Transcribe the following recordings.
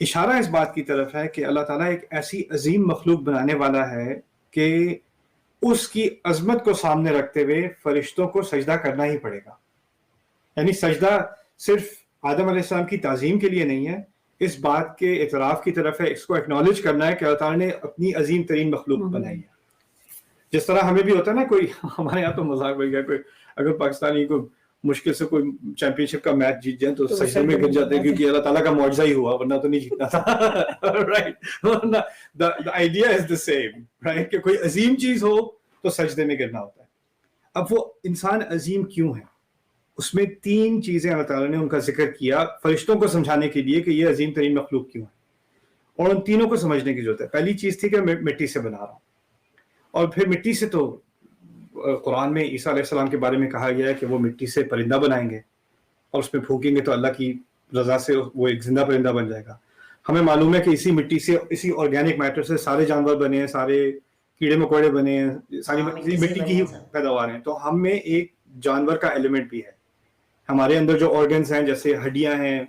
اشارہ اس بات کی طرف ہے کہ اللہ تعالیٰ ایک ایسی عظیم مخلوق بنانے والا ہے کہ اس کی عظمت کو سامنے رکھتے ہوئے فرشتوں کو سجدہ کرنا ہی پڑے گا. یعنی سجدہ صرف آدم علیہ السلام کی تعظیم کے لیے نہیں ہے، اس بات کے اعتراف کی طرف ہے، اس کو ایکنالج کرنا ہے کہ اللہ تعالیٰ نے اپنی عظیم ترین مخلوق بنائی ہے. جس طرح ہمیں بھی ہوتا ہے نا، کوئی ہمارے یہاں تو مذاق بن گیا، کوئی اگر پاکستانی کوئی مشکل سے کوئی چیمپئن شپ کا میچ جیت جائیں تو سجدے میں گر جاتے ہیں، کیونکہ اللہ تعالیٰ کا معجزہ ہی ہوا، ورنہ تو نہیں جیتنا تھا. Right, the idea is the same، right, کہ کوئی عظیم چیز ہو تو سجدے میں گرنا ہوتا ہے. اب وہ انسان عظیم کیوں ہے؟ اس میں 3 چیزیں اللہ تعالیٰ نے ان کا ذکر کیا فرشتوں کو سمجھانے کے لیے کہ یہ عظیم ترین مخلوق کیوں ہے، اور ان تینوں کو سمجھنے کی ضرورت ہے. پہلی چیز تھی کہ میں مٹی سے بنا رہا ہوں، اور پھر مٹی سے تو قرآن میں عیسیٰ علیہ السلام کے بارے میں کہا گیا ہے کہ وہ مٹی سے پرندہ بنائیں گے اور اس میں پھونکیں گے تو اللہ کی رضا سے وہ ایک زندہ پرندہ بن جائے گا. ہمیں معلوم ہے کہ اسی مٹی سے، اسی آرگینک میٹر سے سارے جانور بنے ہیں، سارے کیڑے مکوڑے بنے ہیں، ساری مٹی کی ہی پیداوار ہیں. تو ہم میں ایک جانور کا ایلیمنٹ بھی ہے. ہمارے اندر جو آرگنز ہیں جیسے ہڈیاں ہیں،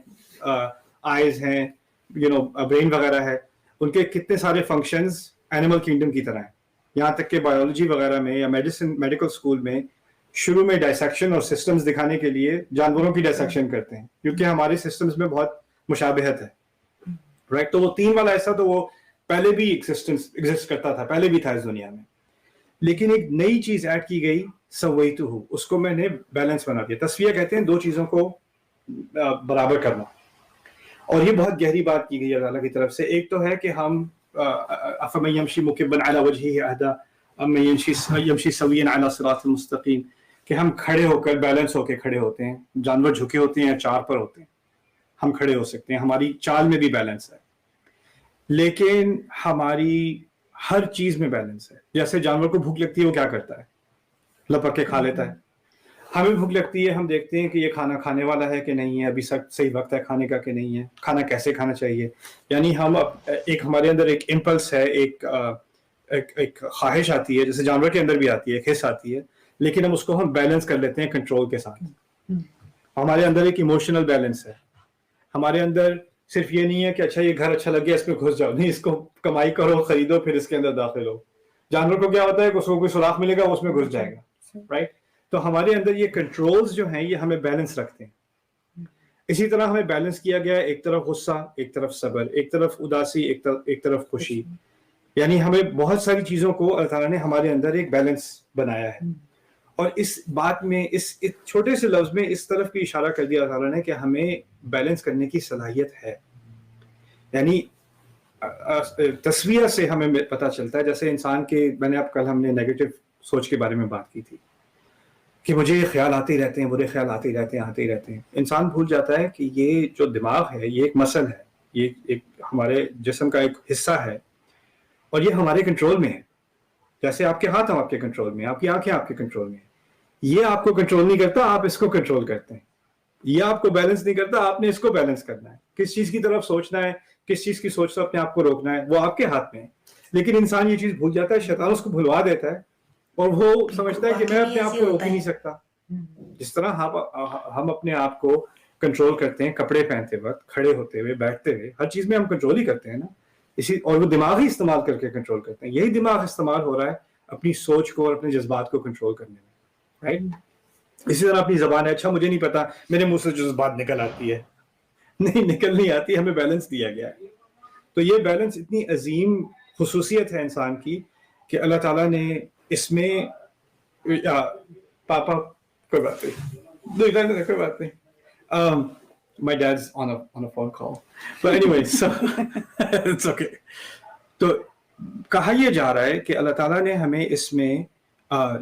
آئیز ہیں، برین وغیرہ ہے، ان کے کتنے سارے فنکشنز اینیمل کینگڈم کی طرح ہیں. یہاں تک کہ بایولوجی وغیرہ میں یا میڈیکل اسکول میں شروع میں ڈائسیکشن اور سسٹمز دکھانے کے لیے جانوروں کی ڈائسیکشن کرتے ہیں، کیونکہ ہمارے سسٹمز میں بہت مشابہت ہے. رائٹ، تو وہ 3 والا ایسا تو وہ پہلے بھی ایگزسٹ کرتا تھا، پہلے بھی تھا اس دنیا میں. لیکن ایک نئی چیز ایڈ کی گئی، سویتہ، اس کو میں نے بیلنس بنا دیا. تسویہ کہتے ہیں 2 چیزوں کو برابر کرنا، اور یہ بہت گہری بات کی گئی اللہ تعالیٰ کی طرف سے. ایک تو ہے کہ ہم افمن یمشی مکبا علی وجہہ اہدی امن یمشی سویا علی صراط مستقیم، کہ ہم کھڑے ہو کر بیلنس ہو کے کھڑے ہوتے ہیں. جانور جھکے ہوتے ہیں، 4 پر ہوتے ہیں، ہم کھڑے ہو سکتے ہیں، ہماری چال میں بھی بیلنس ہے. لیکن ہماری ہر چیز میں بیلنس ہے. جیسے جانور کو بھوک لگتی ہے، وہ کیا کرتا ہے؟ لپک کے کھا لیتا ہے. ہمیں بھوک لگتی ہے، ہم دیکھتے ہیں کہ یہ کھانا کھانے والا ہے کہ نہیں ہے، ابھی صحیح وقت ہے کھانے کا کہ نہیں ہے، کھانا کیسے کھانا چاہیے. یعنی ہم ایک ہمارے اندر ایک امپلس ہے، ایک خواہش آتی ہے، جیسے جانور کے اندر بھی آتی ہے، ایک حص آتی ہے، لیکن ہم اس کو بیلنس کر لیتے ہیں کنٹرول کے ساتھ. ہمارے اندر ایک ایموشنل بیلنس ہے. ہمارے اندر صرف یہ نہیں ہے کہ اچھا یہ گھر اچھا لگ گیا اس میں گھس جاؤ، نہیں، اس کو کمائی کرو، خریدو، پھر اس کے اندر داخل ہو. جانور کو کیا ہوتا ہے کہ اس کو کوئی سوراخ ملے گا، اس میں گھس جائے گا. رائٹ، تو ہمارے اندر یہ کنٹرولز جو ہیں یہ ہمیں بیلنس رکھتے ہیں. اسی طرح ہمیں بیلنس کیا گیا ہے، ایک طرف غصہ، ایک طرف صبر، ایک طرف اداسی، ایک طرف خوشی. یعنی ہمیں بہت ساری چیزوں کو اللہ تعالیٰ نے ہمارے اندر ایک بیلنس بنایا ہے. اور اس بات میں، اس چھوٹے سے لفظ میں اس طرف بھی اشارہ کر دیا اللہ تعالیٰ نے کہ ہمیں بیلنس کرنے کی صلاحیت ہے. یعنی تصویہ سے ہمیں پتہ چلتا ہے، جیسے انسان کے، میں نے اب کل ہم نے نیگیٹو سوچ کے بارے میں بات کی تھی کہ مجھے یہ خیال آتے ہی رہتے ہیں، برے خیال آتے ہی رہتے ہیں. انسان بھول جاتا ہے کہ یہ جو دماغ ہے یہ ایک مسل ہے، یہ ایک ہمارے جسم کا ایک حصہ ہے، اور یہ ہمارے کنٹرول میں ہے. جیسے آپ کے ہاتھ آپ کے کنٹرول میں، آپ کی آنکھیں آپ کے کنٹرول میں ہیں. یہ آپ کو کنٹرول نہیں کرتا، آپ اس کو کنٹرول کرتے ہیں. یہ آپ کو بیلنس نہیں کرتا، آپ نے اس کو بیلنس کرنا ہے. کس چیز کی طرف سوچنا ہے، کس چیز کی سوچ سے اپنے آپ کو روکنا ہے، وہ آپ کے ہاتھ میں ہے. لیکن انسان یہ چیز بھول جاتا ہے، شیطان اس کو بھلوا دیتا ہے، اور وہ سمجھتا ہے کہ میں اپنے آپ کو روک ہی نہیں سکتا. جس طرح ہم اپنے آپ کو کنٹرول کرتے ہیں کپڑے پہنتے وقت، کھڑے ہوتے ہوئے، بیٹھتے ہوئے، ہر چیز میں ہم کنٹرول ہی کرتے ہیں نا. اور وہ دماغ ہی استعمال کر کے کنٹرول کرتے ہیں. یہی دماغ استعمال ہو رہا ہے اپنی سوچ کو اور اپنے جذبات کو کنٹرول کرنے میں. رائٹ، اسی طرح اپنی زبان ہے، اچھا مجھے نہیں پتا، میرے منہ سے جو بات نکل آتی ہے، نہیں نکل نہیں آتی، ہمیں بیلنس دیا گیا ہے. تو یہ بیلنس اتنی عظیم خصوصیت ہے انسان کی کہ اللہ تعالیٰ نے اس میں پاپا کوئی بات نہیں my dad's on a phone call, but anyway, so it's okay. تو کہا یہ جا رہا ہے کہ اللہ تعالیٰ نے ہمیں اس میں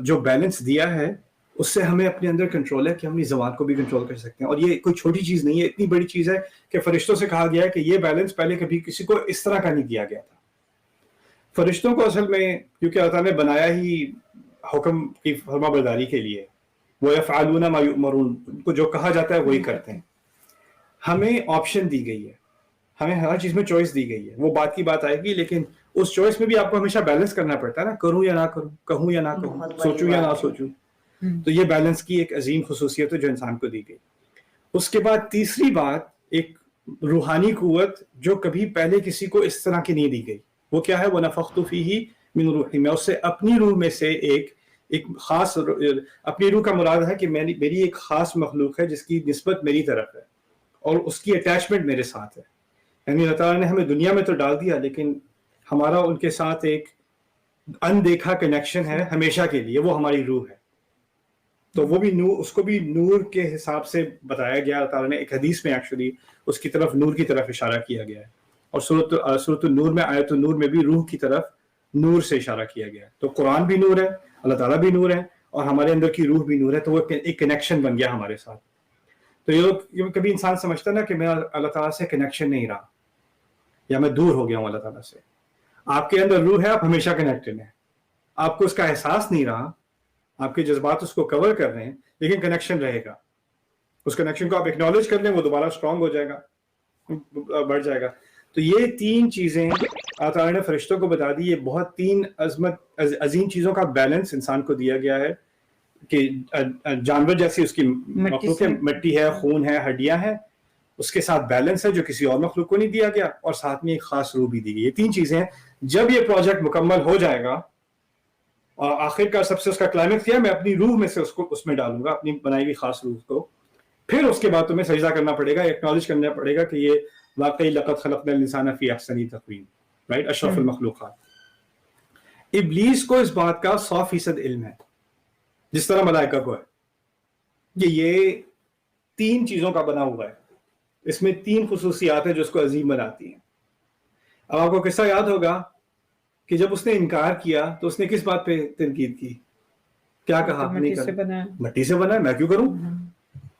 جو بیلنس دیا ہے اس سے ہمیں اپنے اندر کنٹرول ہے کہ ہم اپنی زبان کو بھی کنٹرول کر سکتے ہیں. اور یہ کوئی چھوٹی چیز نہیں ہے، اتنی بڑی چیز ہے کہ فرشتوں سے کہا گیا ہے کہ یہ بیلنس پہلے کبھی کسی کو اس طرح کا نہیں دیا گیا تھا. فرشتوں کو اصل میں کیونکہ اللہ تعالیٰ نے بنایا ہی حکم کی فرما برداری کے لیے، وَيَفْعَلُونَ مَا يُؤْمَرُونَ، ان کو جو کہا جاتا ہے وہی کرتے ہیں. ہمیں آپشن دی گئی ہے، ہمیں ہر چیز میں چوائس دی گئی ہے. وہ بات کی بات آئے گی، لیکن اس چوائس میں بھی آپ کو ہمیشہ بیلنس کرنا پڑتا ہے نا، کروں یا نہ کروں، کہوں یا نہ کہوں، سوچوں یا نہ سوچوں. تو یہ بیلنس کی ایک عظیم خصوصیت ہے جو انسان کو دی گئی. اس کے بعد تیسری بات ایک روحانی قوت جو کبھی پہلے کسی کو اس طرح کی نہیں دی گئی. وہ کیا ہے؟ وَنَفَخْتُ فِيهِ مِنْ رُوحِي، میں اس سے اپنی روح میں سے ایک خاص، اپنی روح کا مراد ہے کہ میری ایک خاص مخلوق ہے جس کی نسبت میری طرف ہے اور اس کی اٹیچمنٹ میرے ساتھ ہے. یعنی اللہ تعالیٰ نے ہمیں دنیا میں تو ڈال دیا، لیکن ہمارا ان کے ساتھ ایک اندیکھا کنیکشن ہے ہمیشہ کے لیے، وہ ہماری روح ہے. تو وہ بھی نور، اس کو بھی نور کے حساب سے بتایا گیا. اللہ تعالیٰ نے ایک حدیث میں ایکچولی اس کی طرف، نور کی طرف اشارہ کیا گیا ہے. اور سورۃ النور میں، آیت النور میں بھی روح کی طرف نور سے اشارہ کیا گیا ہے. تو قرآن بھی نور ہے، اللہ تعالیٰ بھی نور ہے، اور ہمارے اندر کی روح بھی نور ہے. تو وہ ایک کنیکشن بن گیا ہمارے ساتھ. تو یہ کبھی انسان سمجھتا نا کہ میرا اللہ تعالیٰ سے کنیکشن نہیں رہا، یا میں دور ہو گیا ہوں اللہ تعالیٰ سے. آپ کے اندر روح ہے، آپ ہمیشہ کنیکٹڈ ہیں. آپ کو اس کا احساس نہیں رہا، آپ کے جذبات اس کو کور کر رہے ہیں، لیکن کنیکشن رہے گا. اس کنیکشن کو آپ اکنالج کر لیں، وہ دوبارہ اسٹرانگ ہو جائے گا، بڑھ جائے گا. تو یہ تین چیزیں اللہ تعالیٰ نے فرشتوں کو بتا دی. یہ بہت تین عظیم چیزوں کا بیلنس انسان کو دیا گیا ہے کہ جانور جیسی اس کی مخلوق ہے، مٹی ہے، خون ہے، ہڈیاں ہیں، اس کے ساتھ بیلنس ہے جو کسی اور مخلوق کو نہیں دیا گیا، اور ساتھ میں ایک خاص روح بھی دی گئی. یہ تین چیزیں ہیں. جب یہ پروجیکٹ مکمل ہو جائے گا، اور آخر کا سب سے اس کا کلائمیکس کیا ہے؟ میں اپنی روح میں سے اس میں ڈالوں گا، اپنی بنائی ہوئی خاص روح کو. پھر اس کے بعد تمہیں سجدہ کرنا پڑے گا، ایکنالج کرنا پڑے گا کہ یہ واقعی لقد خلقنا الانسان فی احسن تقویم، رائٹ، اشرف المخلوقات. ابلیس کو اس بات کا 100% علم ہے، جس طرح ملائکہ کو ہے، کہ یہ تین چیزوں کا بنا ہوا ہے. اس میں تین خصوصیات ہیں جو اس کو عظیم بناتی ہیں. اب آپ کو قصہ یاد ہوگا کہ جب اس نے انکار کیا تو اس نے کس بات پہ تنقید کی؟ کیا کہا؟ مٹی سے بنا ہے. مٹی سے بنا ہے، میں کیوں کروں؟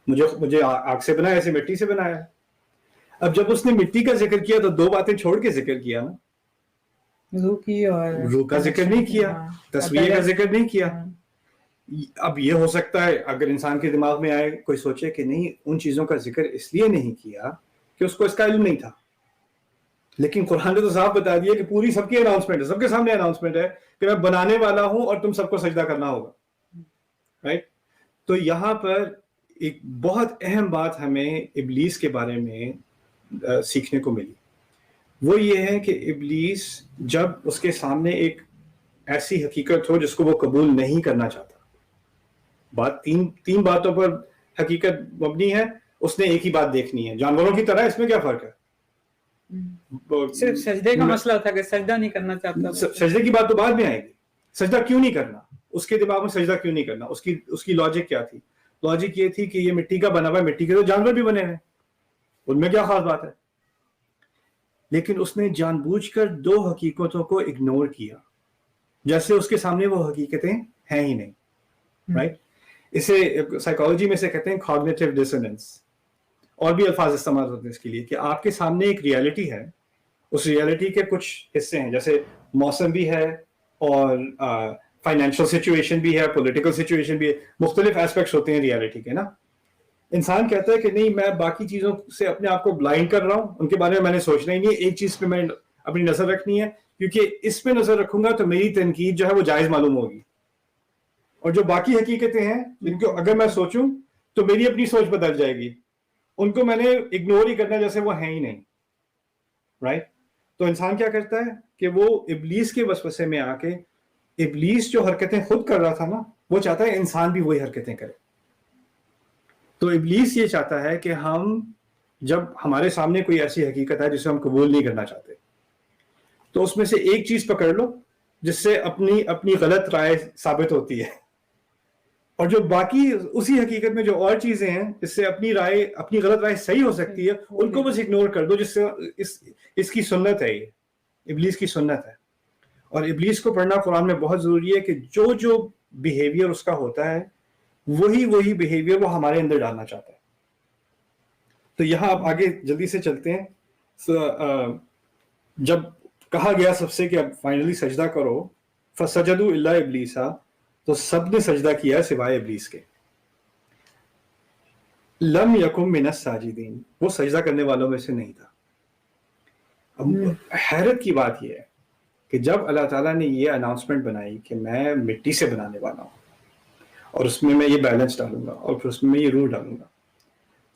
مجھے آگ سے بنا ہے، ایسے مٹی سے بنایا ہے. اب جب اس نے مٹی کا ذکر کیا تو دو باتیں چھوڑ کے ذکر کیا نا، روح کی اور روح کا ذکر نہیں کیا، تصویر کا ذکر نہیں کیا. اب یہ ہو سکتا ہے اگر انسان کے دماغ میں آئے، کوئی سوچے کہ نہیں، ان چیزوں کا ذکر اس لیے نہیں کیا کہ اس کو اس کا علم نہیں تھا. لیکن قرآن نے تو صاف بتا دیا کہ پوری سب کی اناؤنسمنٹ ہے، سب کے سامنے اناؤنسمنٹ ہے کہ میں بنانے والا ہوں اور تم سب کو سجدہ کرنا ہوگا، رائٹ. تو یہاں پر ایک بہت اہم بات ہمیں ابلیس کے بارے میں سیکھنے کو ملی. وہ یہ ہے کہ ابلیس جب اس کے سامنے ایک ایسی حقیقت ہو جس کو وہ قبول نہیں کرنا چاہتا، بات تین باتوں پر حقیقت مبنی ہے، اس نے ایک ہی بات دیکھنی ہے. جانوروں کی طرح اس میں کیا فرق ہے؟ صرف سجدے کا مسئلہ تھا کہ سجدہ نہیں کرنا چاہتا. سجدے کی بات تو بعد میں آئے گی. سجدہ کیوں نہیں کرنا، اس کے دماغ میں سجدہ کیوں نہیں کرنا، اس کی لاجک کیا تھی؟ لاجک یہ تھی کہ یہ مٹی کا بنا ہوا ہے، مٹی کے تو جانور بھی بنے ہیں، ان میں کیا خاص بات ہے. لیکن اس نے جان بوجھ کر دو حقیقتوں کو اگنور کیا، جیسے اس کے سامنے وہ حقیقتیں ہیں ہی نہیں، رائٹ. اسے سائیکالوجی میں سے کہتے ہیں کاگنیٹو ڈسوننس. اور بھی الفاظ استعمال ہوتے ہیں اس کے لیے کہ آپ کے سامنے ایک ریالٹی ہے، اس ریالٹی کے کچھ حصے ہیں، جیسے موسم بھی ہے اور فائنینشیل سچویشن بھی ہے، پولیٹیکل سچویشن بھی ہے، مختلف ایسپیکٹس ہوتے ہیں ریالٹی کے نا. انسان کہتا ہے کہ نہیں، میں باقی چیزوں سے اپنے آپ کو بلائنڈ کر رہا ہوں، ان کے بارے میں نے سوچنا ہی نہیں ہے، ایک چیز پہ میں اپنی نظر رکھنی ہے، کیونکہ اس پہ نظر رکھوں گا تو میری تنقید جو ہے وہ جائز معلوم ہوگی، اور جو باقی حقیقتیں ہیں جن کو اگر میں سوچوں تو میری اپنی سوچ بدل جائے گی، ان کو میں نے اگنور ہی کرنا جیسے وہ ہیں ہی نہیں، رائٹ. تو انسان کیا کرتا ہے کہ وہ ابلیس کے وسوسے میں آ کے، ابلیس جو حرکتیں خود کر رہا تھا نا، وہ چاہتا ہے انسان بھی وہی حرکتیں کرے. تو ابلیس یہ چاہتا ہے کہ ہم، جب ہمارے سامنے کوئی ایسی حقیقت ہے جسے ہم قبول نہیں کرنا چاہتے، تو اس میں سے ایک چیز پکڑ لو جس سے اپنی غلط رائے ثابت ہوتی ہے، اور جو باقی اسی حقیقت میں جو اور چیزیں ہیں جس سے اپنی غلط رائے صحیح ہو سکتی ہے، ان کو بس اگنور کر دو، جس سے اس کی سنت ہے، یہ ابلیس کی سنت ہے. اور ابلیس کو پڑھنا قرآن میں بہت ضروری ہے کہ جو بیہیویئر اس کا ہوتا ہے وہی بیہیویئر وہ ہمارے اندر ڈالنا چاہتا ہے. تو یہاں آپ آگے جلدی سے چلتے ہیں. جب کہا گیا سب سے کہ اب فائنلی سجدہ کرو، فسجدوا الا ابلیس، تو سب نے سجدہ کیا سوائے ابلیس کے. لم یکن من الساجدین، وہ سجدہ کرنے والوں میں سے نہیں تھا. اب حیرت کی بات یہ ہے کہ جب اللہ تعالیٰ نے یہ اناؤنسمنٹ بنائی کہ میں مٹی سے بنانے والا ہوں اور اس میں یہ بیلنس ڈالوں گا اور پھر اس میں یہ روح ڈالوں گا،